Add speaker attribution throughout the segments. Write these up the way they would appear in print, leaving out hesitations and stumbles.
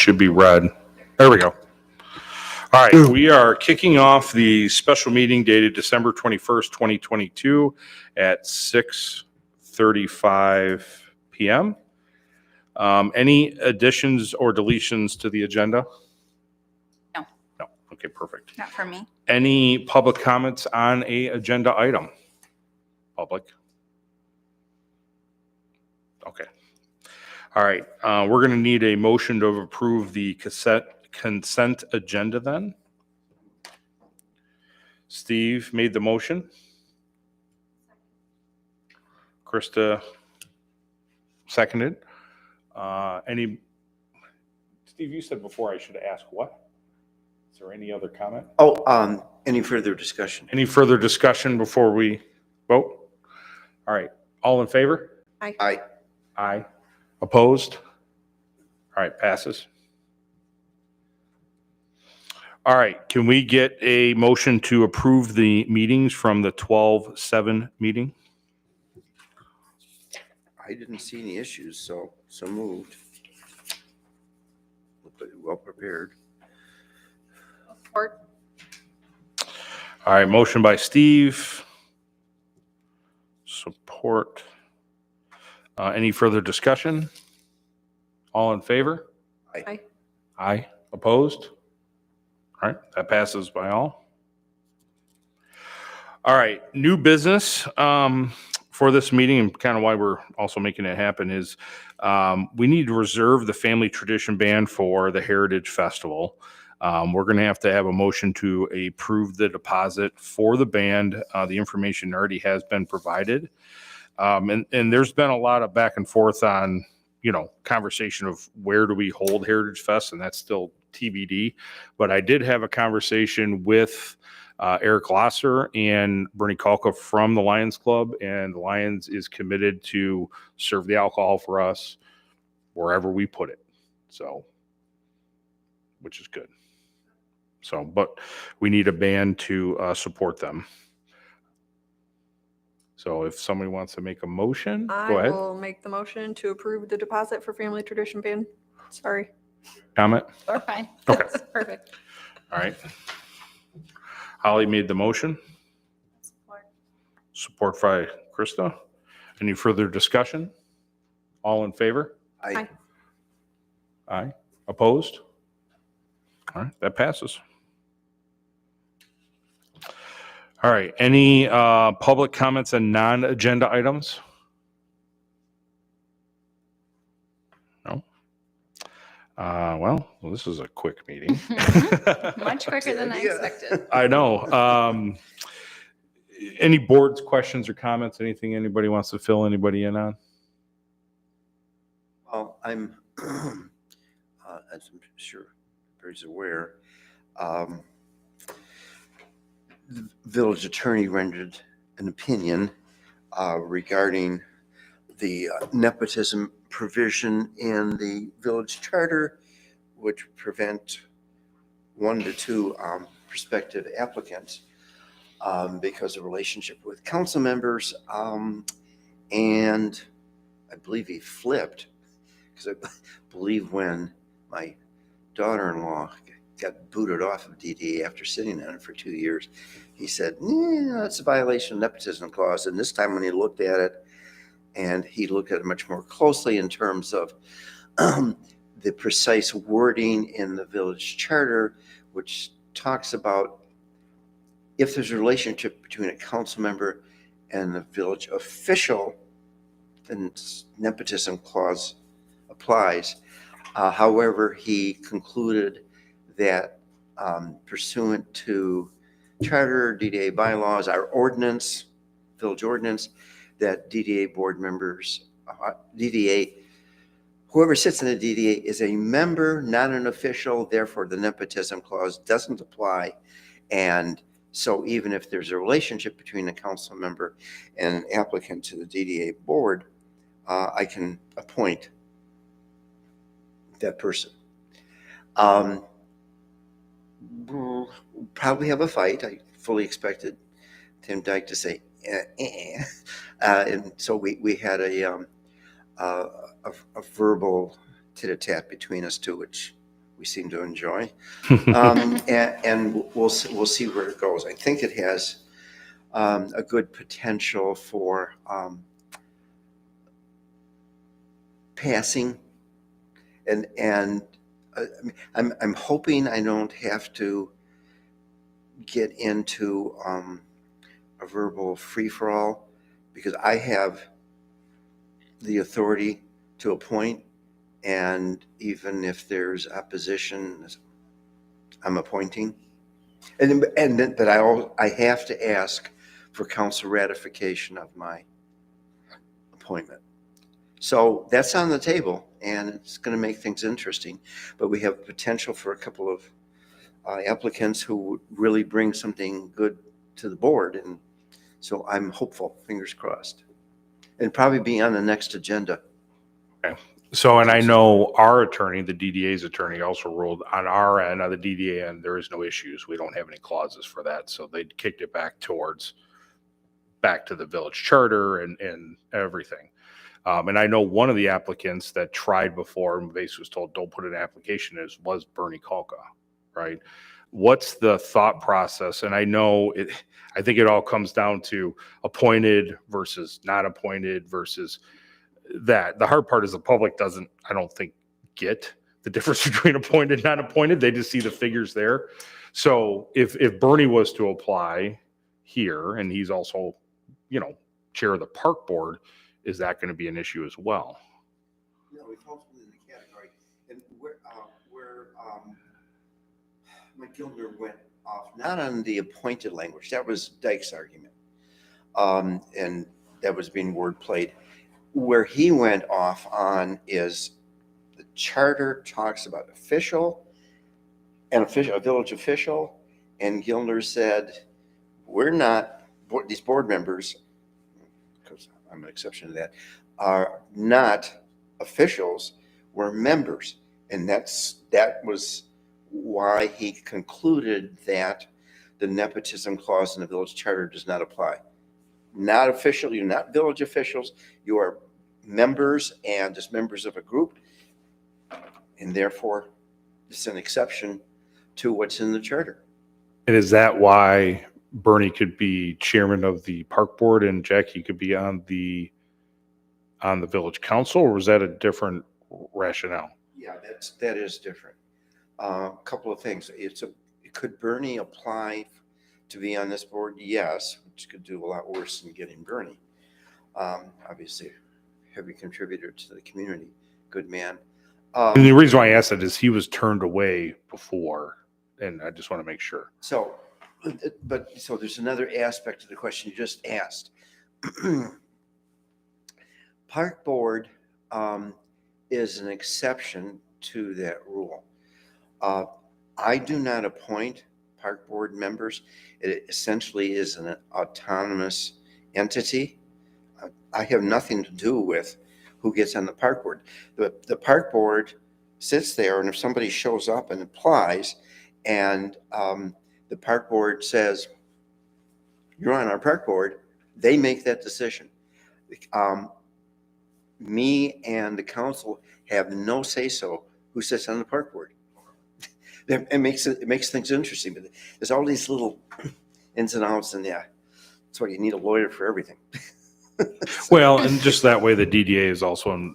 Speaker 1: should be read. There we go. All right, we are kicking off the special meeting dated December 21st, 2022 at 6:35 p.m. Any additions or deletions to the agenda?
Speaker 2: No.
Speaker 1: No. Okay, perfect.
Speaker 2: Not for me.
Speaker 1: Any public comments on a agenda item? Public? Okay. All right, we're going to need a motion to approve the consent agenda then. Steve made the motion. Krista seconded. Steve, you said before I should ask what? Is there any other comment?
Speaker 3: Any further discussion?
Speaker 1: Any further discussion before we vote? All right, all in favor?
Speaker 3: Aye.
Speaker 1: Aye. Opposed? All right, passes. All right, can we get a motion to approve the meetings from the 12/7 meeting?
Speaker 3: I didn't see any issues, so moved. Well prepared.
Speaker 2: Support.
Speaker 1: All right, motion by Steve. Support. Any further discussion? All in favor?
Speaker 2: Aye.
Speaker 1: Aye. Opposed? All right, that passes by all. All right, new business for this meeting, and kind of why we're also making it happen is we need to reserve the family tradition band for the Heritage Festival. We're going to have a motion to approve the deposit for the band. The information already has been provided. And there's been a lot of back and forth on, conversation of where do we hold Heritage Fest, and that's still TBD. But I did have a conversation with Eric Glosser and Bernie Kalka from the Lions Club, and the Lions is committed to serve the alcohol for us wherever we put it. So, which is good. So, but we need a band to support them. So if somebody wants to make a motion, go ahead.
Speaker 4: I will make the motion to approve the deposit for Family Tradition Band. Sorry.
Speaker 1: Comment?
Speaker 2: Or fine.
Speaker 1: Okay.
Speaker 2: Perfect.
Speaker 1: All right. Holly made the motion. Support by Krista. Any further discussion? All in favor?
Speaker 3: Aye.
Speaker 1: Aye. Opposed? All right, that passes. All right, any public comments on non-agenda items? No? Well, this is a quick meeting.
Speaker 2: Much quicker than I expected.
Speaker 1: I know. Any boards, questions, or comments? Anything anybody wants to fill anybody in on?
Speaker 3: Well, I'm, as I'm sure everybody's aware, the village attorney rendered an opinion regarding the nepotism provision in the village charter, which prevent 1 to 2 prospective applicants because of relationship with council members. And I believe he flipped, because I believe when my daughter-in-law got booted off of DDA after sitting on it for 2 years, he said, it's a violation of nepotism clause. And this time when he looked at it, and he looked at it much more closely in terms of the precise wording in the village charter, which talks about if there's a relationship between a council member and the village official, then nepotism clause applies. However, he concluded that pursuant to charter, DDA bylaws, our ordinance, village ordinance, that DDA board members, whoever sits in the DDA is a member, not an official. Therefore, the nepotism clause doesn't apply. And so even if there's a relationship between a council member and an applicant to the DDA board, I can appoint that person. We'll probably have a fight. I fully expected Tim Dyke to say, and so we had a verbal tit-a-tat between us two, which we seem to enjoy. And we'll see where it goes. I think it has a good potential for passing, and I'm hoping I don't have to get into a verbal free-for-all, because I have the authority to appoint, and even if there's opposition, I'm appointing. But I have to ask for council ratification of my appointment. So that's on the table, and it's going to make things interesting. But we have potential for a couple of applicants who would really bring something good to the board, and so I'm hopeful, fingers crossed, and probably be on the next agenda.
Speaker 1: Okay. So, and I know our attorney, the DDA's attorney, also ruled on our end, on the DDA end, there is no issues. We don't have any clauses for that. So they kicked it back to the village charter and everything. And I know one of the applicants that tried before and basically was told, don't put an application in, was Bernie Kalka, right? What's the thought process? And I think it all comes down to appointed versus not appointed versus that. The hard part is the public doesn't, I don't think, get the difference between appointed and not appointed. They just see the figures there. So if Bernie was to apply here, and he's also, chair of the park board, is that going to be an issue as well?
Speaker 3: No, we fall within the category. And where Mike Gilder went off, not on the appointed language, that was Dyke's argument. And that was being word played. Where he went off on is the charter talks about a village official, and Gilder said, we're not, these board members, because I'm an exception to that, are not officials, we're members. And that was why he concluded that the nepotism clause in the village charter does not apply. Not official, you're not village officials, you are members and just members of a group, and therefore it's an exception to what's in the charter.
Speaker 1: And is that why Bernie could be chairman of the park board and Jackie could be on the village council, or was that a different rationale?
Speaker 3: Yeah, that is different. A couple of things. Could Bernie apply to be on this board? Yes, which could do a lot worse than getting Bernie. Obviously, heavy contributor to the community, good man.
Speaker 1: And the reason why I asked that is he was turned away before, and I just want to make sure.
Speaker 3: So there's another aspect to the question you just asked. Park board is an exception to that rule. I do not appoint park board members. It essentially is an autonomous entity. I have nothing to do with who gets on the park board. The park board sits there, and if somebody shows up and applies, and the park board says, you're on our park board, they make that decision. Me and the council have no say-so who sits on the park board. It makes things interesting, but there's all these little ins and outs, and yeah, that's why you need a lawyer for everything.
Speaker 1: Well, and just that way, the DDA is also,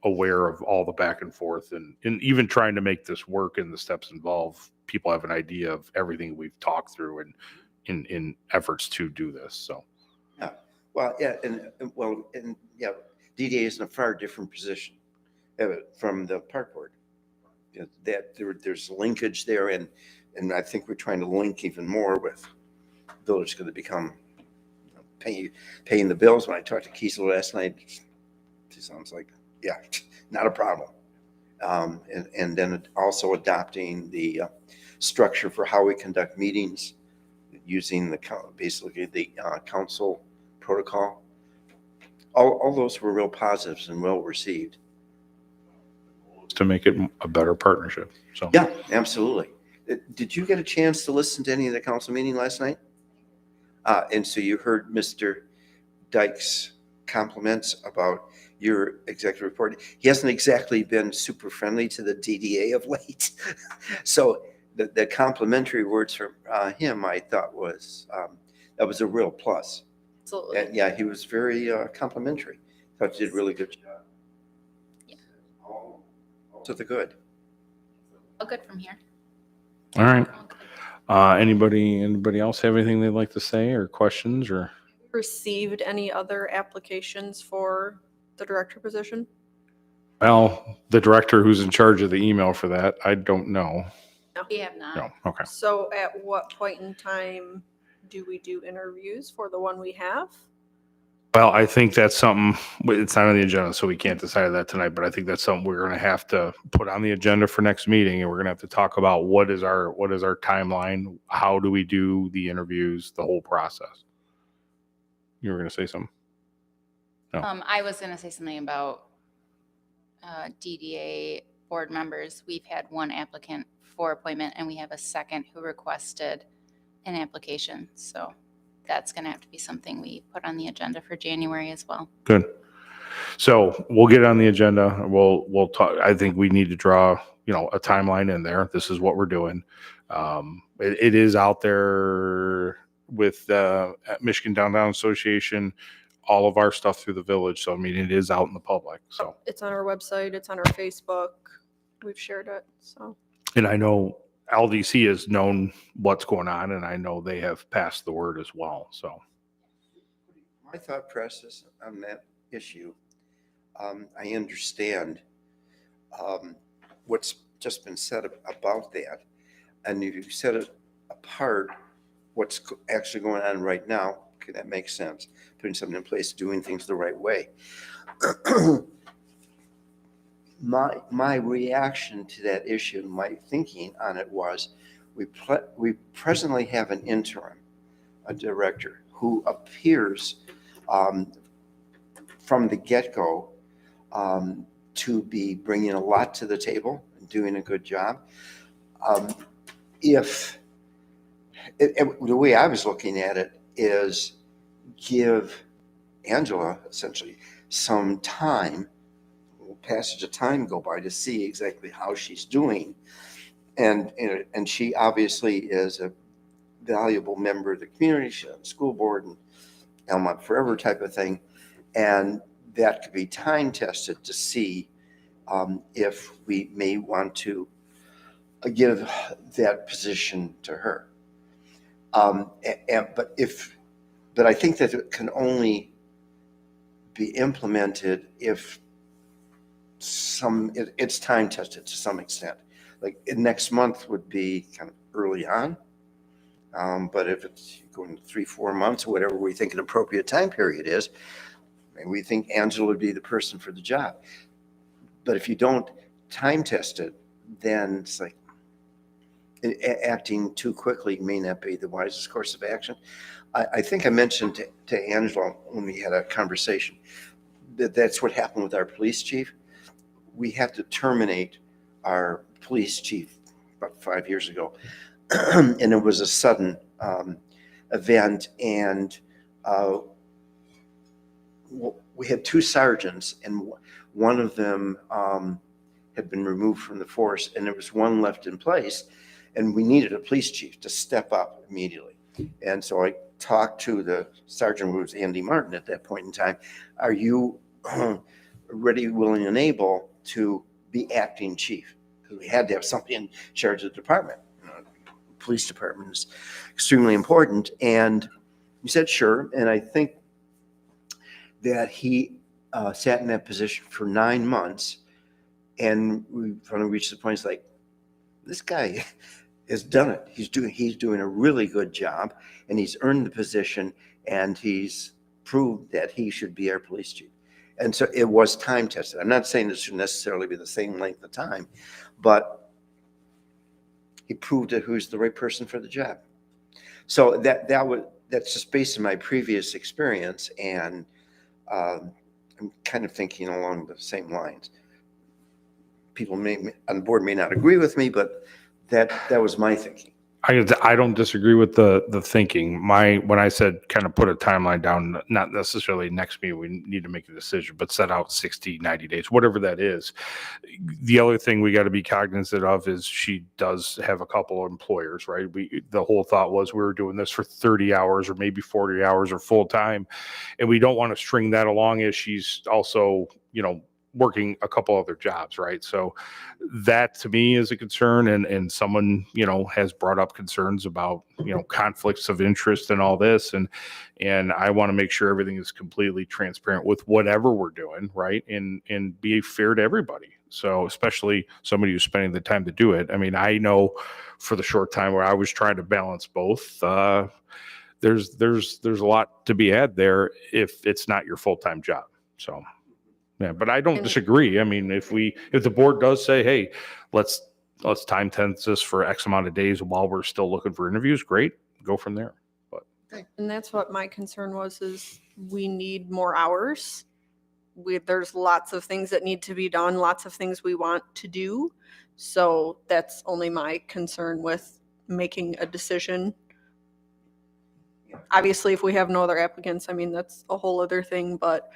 Speaker 1: aware of all the back and forth, and even trying to make this work and the steps involved, people have an idea of everything we've talked through and in efforts to do this. So,
Speaker 3: yeah, well, yeah, DDA is in a far different position from the park board. That there's linkage there, and I think we're trying to link even more with village going to become paying the bills. When I talked to Kiesel last night, he sounds like, yeah, not a problem. And then also adopting the structure for how we conduct meetings using basically the council protocol. All those were real positives and well received.
Speaker 1: To make it a better partnership. So
Speaker 3: yeah, absolutely. Did you get a chance to listen to any of the council meeting last night? And so you heard Mr. Dyke's compliments about your executive report. He hasn't exactly been super friendly to the DDA of late. So the complimentary words from him, I thought that was a real plus.
Speaker 2: Absolutely.
Speaker 3: And yeah, he was very complimentary. Thought you did a really good job.
Speaker 2: Yeah.
Speaker 3: All to the good.
Speaker 2: All good from here.
Speaker 1: All right.
Speaker 2: All good.
Speaker 1: Anybody else have anything they'd like to say or questions or?
Speaker 4: Received any other applications for the director position?
Speaker 1: Well, the director who's in charge of the email for that, I don't know.
Speaker 2: We have not.
Speaker 1: No. Okay.
Speaker 4: So at what point in time do we do interviews for the one we have?
Speaker 1: Well, I think that's something, it's not on the agenda, so we can't decide that tonight, but I think that's something we're going to have to put on the agenda for next meeting. And we're going to have to talk about what is our timeline? How do we do the interviews, the whole process? You were going to say something? No.
Speaker 2: I was going to say something about DDA board members. We've had one applicant for appointment and we have a second who requested an application. So that's going to have to be something we put on the agenda for January as well.
Speaker 1: Good. So we'll get it on the agenda. We'll talk. I think we need to draw, a timeline in there. This is what we're doing. It is out there with Michigan Downtown Association, all of our stuff through the village. So, I mean, it is out in the public. So,
Speaker 4: It's on our website, it's on our Facebook. We've shared it, so.
Speaker 1: and I know LDC has known what's going on, and I know they have passed the word as well. So,
Speaker 3: My thought process on that issue, I understand what's just been said about that. And if you set it apart, what's actually going on right now, okay, that makes sense. Putting something in place, doing things the right way. My reaction to that issue, my thinking on it was, we presently have an interim, a director who appears from the get-go to be bringing a lot to the table and doing a good job. The way I was looking at it is give Angela essentially some time, passage of time go by to see exactly how she's doing. And she obviously is a valuable member of the community. She's on the school board and Almont Forever type of thing. And that could be time tested to see if we may want to give that position to her. But I think that it can only be implemented if it's time tested to some extent. Like next month would be kind of early on. But if it's going 3-4 months or whatever we think an appropriate time period is, maybe we think Angela would be the person for the job. But if you don't time test it, then it's like acting too quickly may not be the wisest course of action. I think I mentioned to Angela when we had a conversation that's what happened with our police chief. We had to terminate our police chief about 5 years ago. And it was a sudden event. And we had 2 sergeants, and one of them had been removed from the force, and there was one left in place. And we needed a police chief to step up immediately. And so I talked to the sergeant, who was Andy Martin at that point in time. Are you ready, willing, and able to be acting chief? Because we had to have somebody in charge of the department. Police department is extremely important. And he said, sure. And I think that he sat in that position for 9 months. And we finally reached the point, it's like, this guy has done it. He's doing a really good job, and he's earned the position, and he's proved that he should be our police chief. And so it was time tested. I'm not saying this should necessarily be the same length of time, but he proved that who's the right person for the job. So that's just based on my previous experience, and I'm kind of thinking along the same lines. People on the board may not agree with me, but that was my thinking.
Speaker 1: I don't disagree with the thinking. When I said kind of put a timeline down, not necessarily next meeting, we need to make a decision, but set out 60, 90 days, whatever that is. The other thing we got to be cognizant of is she does have a couple of employers, right? The whole thought was we were doing this for 30 hours or maybe 40 hours or full time. And we don't want to string that along as she's also, working a couple other jobs, right? So that to me is a concern, and someone, has brought up concerns about, conflicts of interest and all this. And I want to make sure everything is completely transparent with whatever we're doing, right? And be fair to everybody. So especially somebody who's spending the time to do it. I mean, I know for the short time where I was trying to balance both, there's a lot to be had there if it's not your full-time job. So yeah, but I don't disagree. I mean, if the board does say, hey, let's time tense this for X amount of days while we're still looking for interviews, great, go from there. But
Speaker 4: And that's what my concern was, is we need more hours. There's lots of things that need to be done, lots of things we want to do. So that's only my concern with making a decision. Obviously, if we have no other applicants, I mean, that's a whole other thing, but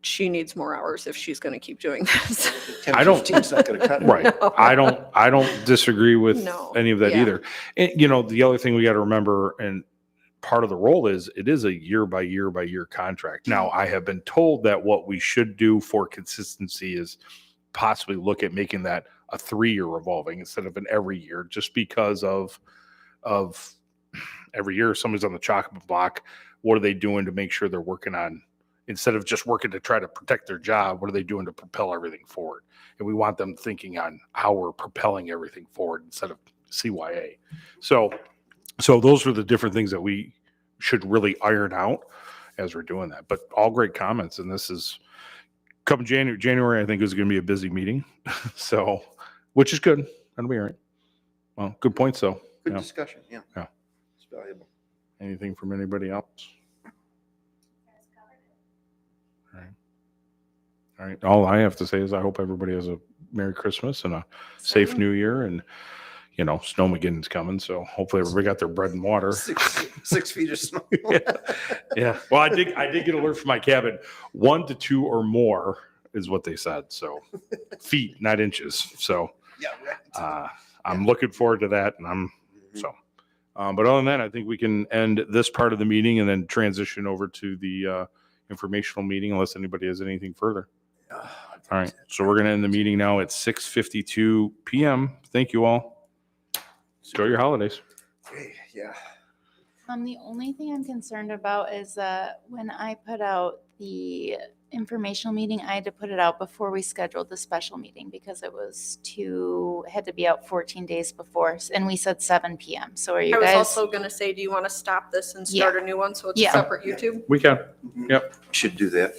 Speaker 4: she needs more hours if she's going to keep doing this.
Speaker 3: 10,
Speaker 1: I don't-
Speaker 3: 15's not going to cut it.
Speaker 1: right,
Speaker 4: No.
Speaker 1: I don't disagree with
Speaker 4: No.
Speaker 1: any of that
Speaker 4: Yeah.
Speaker 1: either. And the other thing we got to remember, and part of the role is it is a year by year contract. Now, I have been told that what we should do for consistency is possibly look at making that a 3-year revolving instead of an every year, just because of every year somebody's on the chopping block. What are they doing to make sure they're working on, instead of just working to try to protect their job, what are they doing to propel everything forward? And we want them thinking on how we're propelling everything forward instead of CYA. So those are the different things that we should really iron out as we're doing that. But all great comments. And this is come January, I think is going to be a busy meeting. So, which is good. That'll be all right. Well, good points though.
Speaker 3: Good
Speaker 1: Yeah.
Speaker 3: discussion. Yeah.
Speaker 1: Yeah.
Speaker 3: It's valuable.
Speaker 1: Anything from anybody else? All right. All I have to say is I hope everybody has a Merry Christmas and a safe New Year. And, Snowmageddon's coming. So hopefully everybody got their bread and water.
Speaker 3: 6 feet of snow.
Speaker 1: Yeah. Well, I did get alert from my cabin. 1 to 2 or more is what they said. So feet, not inches. So
Speaker 3: Yeah, right.
Speaker 1: I'm looking forward to that. And but other than that, I think we can end this part of the meeting and then transition over to the informational meeting unless anybody has anything further. All right. So we're going to end the meeting now at 6:52 p.m. Thank you all. Enjoy your holidays.
Speaker 3: Okay, yeah.
Speaker 2: The only thing I'm concerned about is when I put out the informational meeting, I had to put it out before we scheduled the special meeting because it was had to be out 14 days before, and we said 7 p.m. So are you
Speaker 4: I was
Speaker 2: guys?
Speaker 4: also going to say, do you want to stop this and start a new one so it's
Speaker 2: Yeah.
Speaker 4: a separate YouTube?
Speaker 1: We can.
Speaker 3: Should do that.